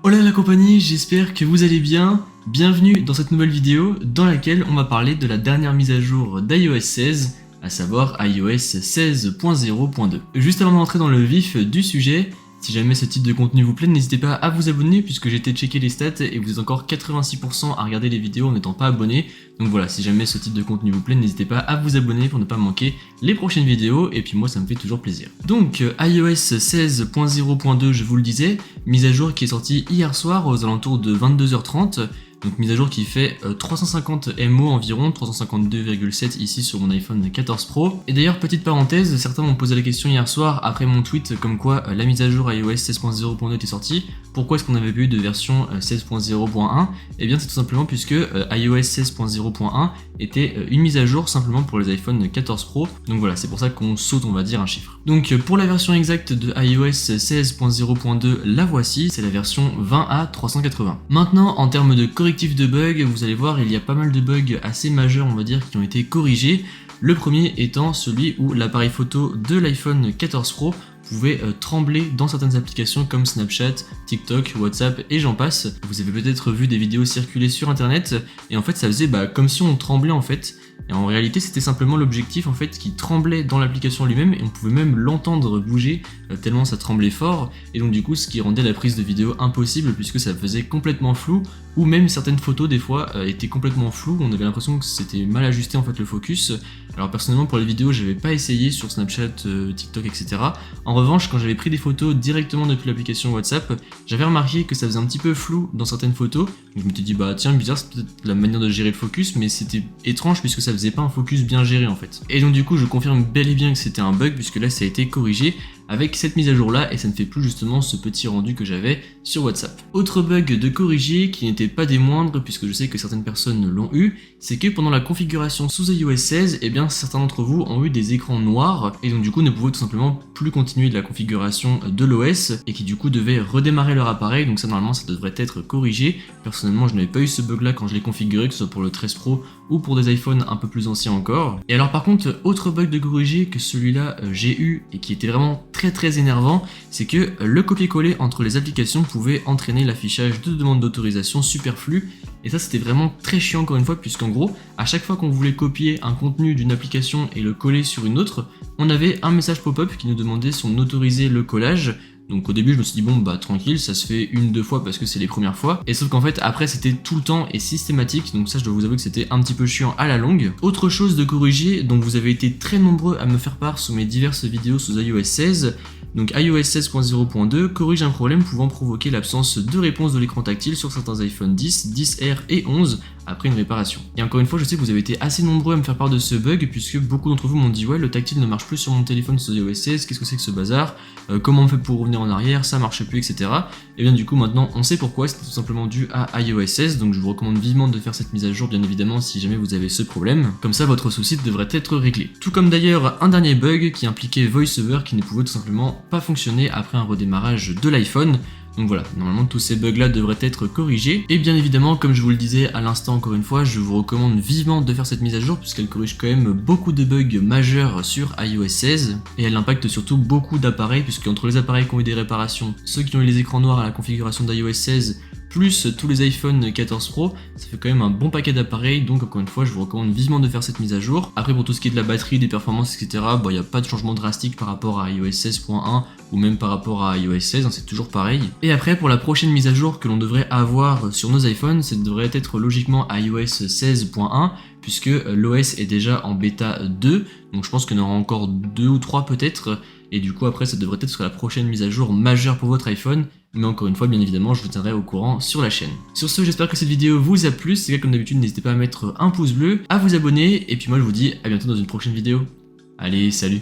Hola la compagnie, j'espère que vous allez bien. Bienvenue dans cette nouvelle vidéo dans laquelle on va parler de la dernière mise à jour d'iOS 16, à savoir iOS 16.0.2. Juste avant d'entrer dans le vif du sujet, si jamais ce type de contenu vous plaît, n'hésitez pas à vous abonner puisque j'ai été checker les stats et vous êtes encore 86% à regarder les vidéos en n'étant pas abonné. Donc voilà, si jamais ce type de contenu vous plaît, n'hésitez pas à vous abonner pour ne pas manquer les prochaines vidéos et puis moi ça me fait toujours plaisir. Donc iOS 16.0.2, je vous le disais, mise à jour qui est sortie hier soir aux alentours de 22h30. Donc mise à jour qui fait 350 MO environ, 352,7 ici sur mon iPhone 14 Pro. Et d'ailleurs petite parenthèse, certains m'ont posé la question hier soir après mon tweet comme quoi la mise à jour iOS 16.0.2 était sortie. Pourquoi est-ce qu'on n'avait pas eu de version 16.0.1 ? Et bien c'est tout simplement puisque iOS 16.0.1 était une mise à jour simplement pour les iPhone 14 Pro. Donc voilà, c'est pour ça qu'on saute on va dire un chiffre. Donc pour la version exacte de iOS 16.0.2, la voici, c'est la version 20A380. Maintenant en termes de correctif de bugs, vous allez voir il y a pas mal de bugs assez majeurs on va dire qui ont été corrigés. Le premier étant celui où l'appareil photo de l'iPhone 14 Pro pouvait trembler dans certaines applications comme Snapchat, TikTok, WhatsApp et j'en passe. Vous avez peut-être vu des vidéos circuler sur internet et en fait ça faisait comme si on tremblait en fait. Et en réalité c'était simplement l'objectif en fait qui tremblait dans l'application lui-même et on pouvait même l'entendre bouger tellement ça tremblait fort et donc du coup ce qui rendait la prise de vidéo impossible puisque ça faisait complètement flou ou même certaines photos des fois étaient complètement floues, on avait l'impression que c'était mal ajusté en fait le focus. Alors personnellement pour les vidéos j'avais pas essayé sur Snapchat, TikTok etc. En revanche quand j'avais pris des photos directement depuis l'application WhatsApp, j'avais remarqué que ça faisait un petit peu flou dans certaines photos. Donc je m'étais dit tiens bizarre c'est peut-être la manière de gérer le focus mais c'était étrange puisque ça faisait pas un focus bien géré en fait. Et donc du coup je confirme bel et bien que c'était un bug puisque là ça a été corrigé avec cette mise à jour là et ça ne fait plus justement ce petit rendu que j'avais sur WhatsApp. Autre bug de corriger qui n'était pas des moindres puisque je sais que certaines personnes l'ont eu, c'est que pendant la configuration sous iOS 16, eh bien certains d'entre vous ont eu des écrans noirs et donc du coup ne pouvaient tout simplement plus continuer de la configuration de l'OS et qui du coup devaient redémarrer leur appareil, donc ça normalement ça devrait être corrigé. Personnellement je n'avais pas eu ce bug là quand je l'ai configuré, que ce soit pour le 13 Pro ou pour des iPhones un peu plus anciens encore. Et alors par contre autre bug de corriger que celui-là j'ai eu et qui était vraiment très énervant, c'est que le copier-coller entre les applications pouvait entraîner l'affichage de demandes d'autorisation superflues et ça c'était vraiment très chiant encore une fois puisqu'en gros à chaque fois qu'on voulait copier un contenu d'une application et le coller sur une autre, on avait un message pop-up qui nous demandait si on autorisait le collage. Donc au début je me suis dit tranquille, ça se fait une, deux fois parce que c'est les premières fois. Et sauf qu'en fait après c'était tout le temps et systématique, donc ça je dois vous avouer que c'était un petit peu chiant à la longue. Autre chose de corriger, donc vous avez été très nombreux à me faire part sous mes diverses vidéos sous iOS 16. Donc iOS 16.0.2 corrige un problème pouvant provoquer l'absence de réponse de l'écran tactile sur certains iPhone 10, 10R et 11 après une réparation. Et encore une fois je sais que vous avez été assez nombreux à me faire part de ce bug puisque beaucoup d'entre vous m'ont dit ouais le tactile ne marche plus sur mon téléphone sous iOS 16, qu'est-ce que c'est que ce bazar, comment on fait pour revenir en arrière, ça marche plus etc. Et bien du coup maintenant on sait pourquoi, c'est tout simplement dû à iOS 16, donc je vous recommande vivement de faire cette mise à jour bien évidemment si jamais vous avez ce problème, comme ça votre souci devrait être réglé. Tout comme d'ailleurs un dernier bug qui impliquait VoiceOver qui ne pouvait tout simplement pas fonctionner après un redémarrage de l'iPhone. Donc voilà, normalement tous ces bugs là devraient être corrigés. Et bien évidemment, comme je vous le disais à l'instant encore une fois, je vous recommande vivement de faire cette mise à jour puisqu'elle corrige quand même beaucoup de bugs majeurs sur iOS 16. Et elle impacte surtout beaucoup d'appareils puisque entre les appareils qui ont eu des réparations, ceux qui ont eu les écrans noirs à la configuration d'iOS 16, plus tous les iPhone 14 Pro, ça fait quand même un bon paquet d'appareils, donc encore une fois je vous recommande vivement de faire cette mise à jour. Après pour tout ce qui est de la batterie, des performances etc, il n'y a pas de changement drastique par rapport à iOS 16.1 ou même par rapport à iOS 16, c'est toujours pareil. Et après pour la prochaine mise à jour que l'on devrait avoir sur nos iPhones, ça devrait être logiquement iOS 16.1 puisque l'OS est déjà en bêta 2, donc je pense qu'il y en aura encore 2 ou 3 peut-être, et du coup après ça devrait être la prochaine mise à jour majeure pour votre iPhone, mais encore une fois bien évidemment je vous tiendrai au courant sur la chaîne. Sur ce j'espère que cette vidéo vous a plu, si c'est le cas comme d'habitude n'hésitez pas à mettre un pouce bleu, à vous abonner, et puis moi je vous dis à bientôt dans une prochaine vidéo. Allez salut.